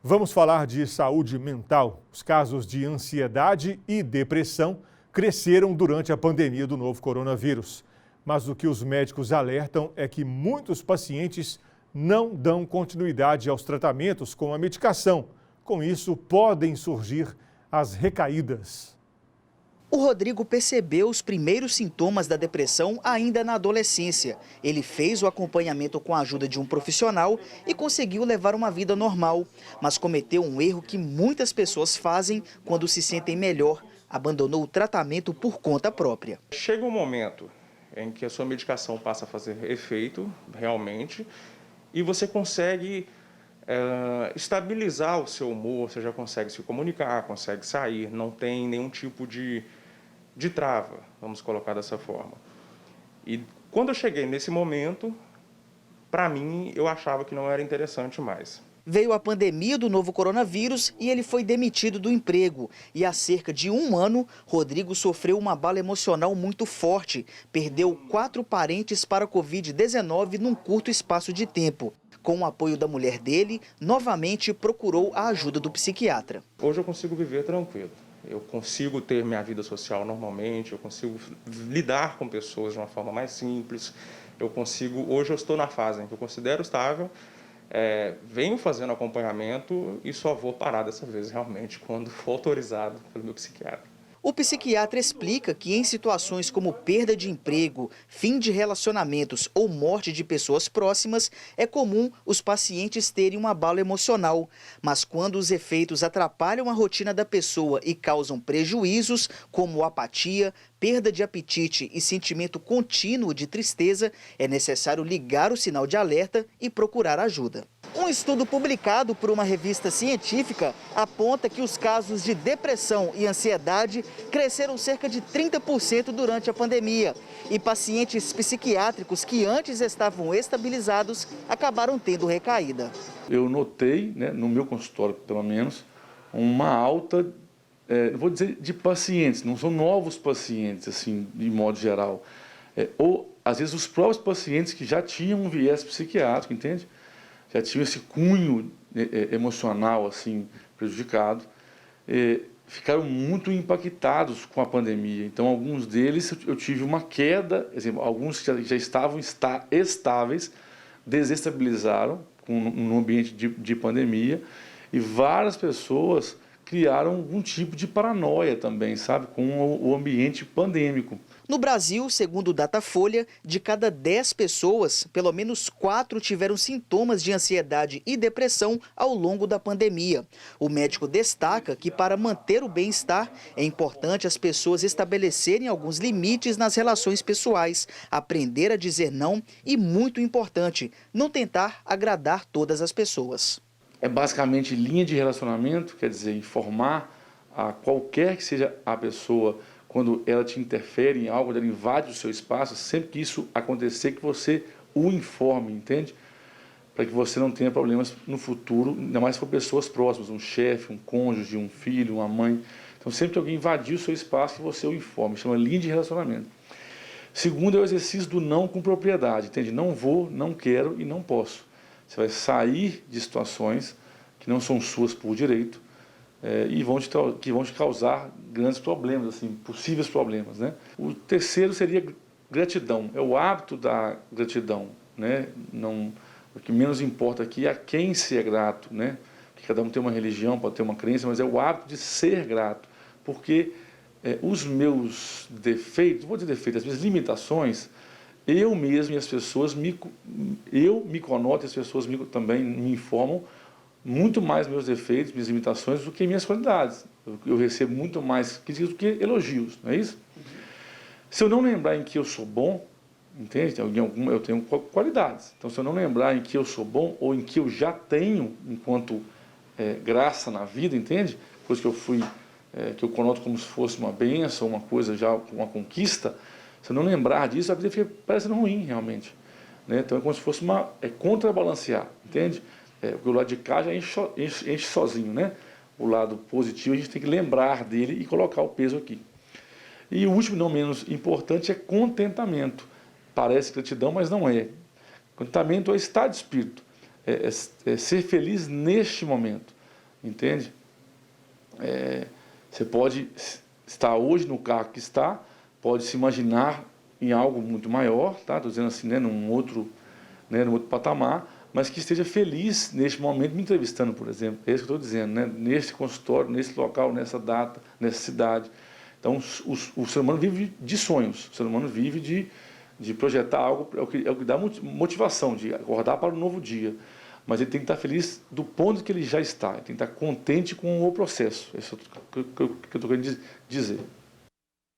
Vamos falar de saúde mental. Os casos de ansiedade e depressão cresceram durante a pandemia do novo coronavírus. Mas o que os médicos alertam é que muitos pacientes não dão continuidade aos tratamentos com a medicação. Com isso, podem surgir as recaídas. O Rodrigo percebeu os primeiros sintomas da depressão ainda na adolescência. Ele fez o acompanhamento com a ajuda de um profissional e conseguiu levar uma vida normal. Mas cometeu um erro que muitas pessoas fazem quando se sentem melhor. Abandonou o tratamento por conta própria. Chega um momento em que a sua medicação passa a fazer efeito, realmente, e você consegue estabilizar o seu humor, você já consegue se comunicar, consegue sair, não tem nenhum tipo de trava, vamos colocar dessa forma. E quando eu cheguei nesse momento, para mim, eu achava que não era interessante mais. Veio a pandemia do novo coronavírus e ele foi demitido do emprego. E há cerca de um ano, Rodrigo sofreu uma abalo emocional muito forte. Perdeu 4 parentes para a Covid-19 num curto espaço de tempo. Com o apoio da mulher dele, novamente procurou a ajuda do psiquiatra. Hoje eu consigo viver tranquilo. Eu consigo ter minha vida social normalmente, eu consigo lidar com pessoas de uma forma mais simples. Hoje eu estou na fase em que eu considero estável, venho fazendo acompanhamento e só vou parar dessa vez realmente quando for autorizado pelo meu psiquiatra. O psiquiatra explica que em situações como perda de emprego, fim de relacionamentos ou morte de pessoas próximas, é comum os pacientes terem um abalo emocional. Mas quando os efeitos atrapalham a rotina da pessoa e causam prejuízos, como apatia, perda de apetite e sentimento contínuo de tristeza, é necessário ligar o sinal de alerta e procurar ajuda. Um estudo publicado por uma revista científica aponta que os casos de depressão e ansiedade cresceram cerca de 30% durante a pandemia. E pacientes psiquiátricos que antes estavam estabilizados acabaram tendo recaída. Eu notei, no meu consultório pelo menos, uma alta, não vou dizer de pacientes, não são novos pacientes, assim, de modo geral. Ou, às vezes, os próprios pacientes que já tinham um viés psiquiátrico, entende? Já tinham esse cunho emocional assim, prejudicado, ficaram muito impactados com a pandemia. Então, alguns deles eu tive uma queda, exemplo, alguns que já estavam estáveis, desestabilizaram no ambiente de pandemia, e várias pessoas criaram algum tipo de paranoia também, sabe, com o ambiente pandêmico. No Brasil, segundo o Datafolha, de cada 10 pessoas, pelo menos 4 tiveram sintomas de ansiedade e depressão ao longo da pandemia. O médico destaca que para manter o bem-estar é importante as pessoas estabelecerem alguns limites nas relações pessoais, aprender a dizer não e, muito importante, não tentar agradar todas as pessoas. É basicamente linha de relacionamento, quer dizer, informar a qualquer que seja a pessoa quando ela te interfere em algo, ela invade o seu espaço, sempre que isso acontecer, que você o informe, entende? Para que você não tenha problemas no futuro, ainda mais se for pessoas próximas, um chefe, um cônjuge, um filho, uma mãe. Então, sempre que alguém invadir o seu espaço, que você o informe, chama linha de relacionamento. Segundo é o exercício do não com propriedade, entende? Não vou, não quero e não posso. Você vai sair de situações que não são suas por direito, que vão te causar grandes problemas, assim, possíveis problemas, né? O terceiro seria gratidão, é o hábito da gratidão, né? O que menos importa aqui é a quem ser grato, né? Porque cada um tem uma religião, pode ter uma crença, mas é o hábito de ser grato, porque os meus defeitos, vou dizer defeitos, as minhas limitações, eu mesmo e as pessoas, eu me conoto e as pessoas também me informam muito mais meus defeitos, minhas limitações, do que minhas qualidades. Eu recebo muito mais críticas do que elogios, não é isso? Se eu não lembrar em que eu sou bom, entende? Eu tenho qualidades. Então, se eu não lembrar em que eu sou bom, ou em que eu já tenho, enquanto graça na vida, entende? Coisa que eu conoto como se fosse uma bênção, uma coisa já, uma conquista, se eu não lembrar disso, a vida fica parecendo ruim, realmente. Né? Então, é como se fosse contrabalancear, entende? Porque o lado de cá já enche sozinho, né? O lado positivo a gente tem que lembrar dele e colocar o peso aqui. E o último, não menos importante, é contentamento. Parece gratidão, mas não é. Contentamento é estado de espírito, é ser feliz neste momento. entende? Você pode estar hoje no carro que está, pode se imaginar em algo muito maior, tá? Estou dizendo assim, num outro patamar, mas que esteja feliz neste momento me entrevistando, por exemplo. É isso que eu estou dizendo, né? Nesse consultório, nesse local, nessa data, nessa cidade. Então, o ser humano vive de sonhos, o ser humano vive de projetar algo, é o que dá motivação, de acordar para um novo dia. Mas ele tem que estar feliz do ponto que ele já está, ele tem que estar contente com o processo. Isso é o que eu estou querendo dizer.